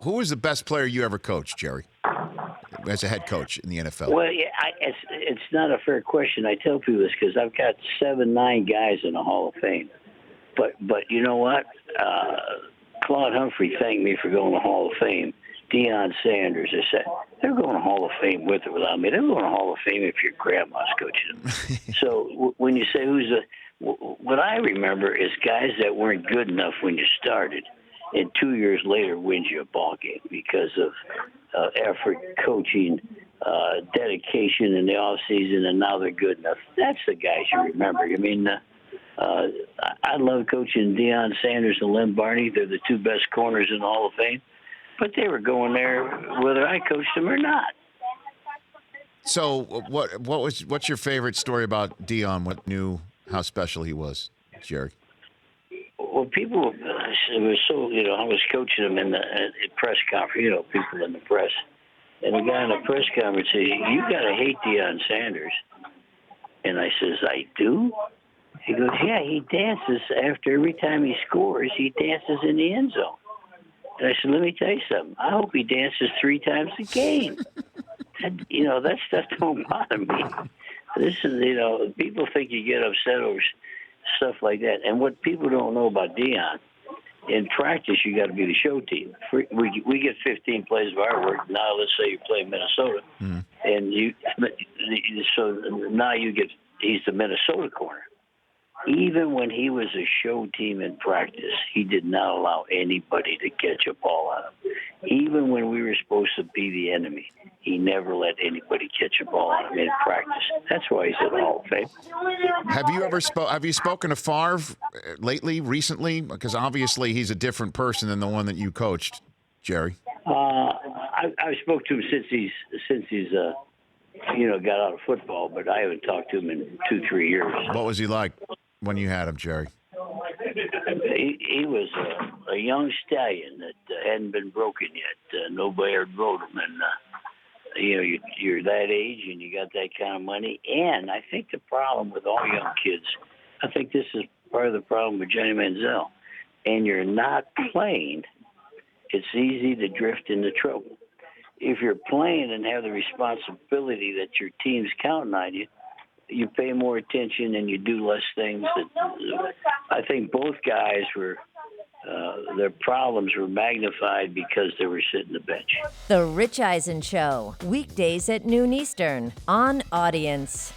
Who was the best player you ever coached, Jerry, as a head coach in the NFL? Well, yeah, it's not a fair question. I tell people this because I've got 9 guys in the Hall of Fame. But you know what? Claude Humphrey thanked me for going to Hall of Fame. Deion Sanders, I said, they're going to Hall of Fame with or without me. They're going to Hall of Fame if your grandma's coaching them. So when you say what I remember is guys that weren't good enough when you started, and 2 years later wins you a ball game because of effort, coaching, dedication in the off season, and now they're good enough. That's the guys you remember. I mean, I love coaching Deion Sanders and Lynn Barney. They're the 2 best corners in the Hall of Fame. But they were going there whether I coached them or not. So what's your favorite story about Deion? What knew how special he was, Jerry? Well, people, it was so, I was coaching them in the press conference, people in the press. And the guy in the press conference said, you got to hate Deion Sanders. And I says, I do? He goes, yeah, he dances after every time he scores, he dances in the end zone. And I said, let me tell you something. I hope he dances 3 times a game. And, that stuff don't bother me. This is, people think you get upset over stuff like that. And what people don't know about Deion, in practice, you got to be the show team. We get 15 plays of our work. Now, let's say you play Minnesota, and so now he's the Minnesota corner. Even when he was a show team in practice, he did not allow anybody to catch a ball on him. Even when we were supposed to be the enemy, he never let anybody catch a ball on him in practice. That's why he's in the Hall of Fame. Have you spoken to Favre lately, recently? Because obviously he's a different person than the one that you coached, Jerry. I've spoke to him since he's got out of football, but I haven't talked to him in 2-3 years. What was he like when you had him, Jerry? He was a young stallion that hadn't been broken yet. Nobody had rode him, and you're that age and you got that kind of money. And I think the problem with all young kids, I think this is part of the problem with Johnny Manziel, and you're not playing, it's easy to drift into trouble. If you're playing and have the responsibility that your team's counting on you, you pay more attention and you do less things. I think both guys were, their problems were magnified because they were sitting the bench. The Rich Eisen Show, weekdays at noon Eastern on Audience.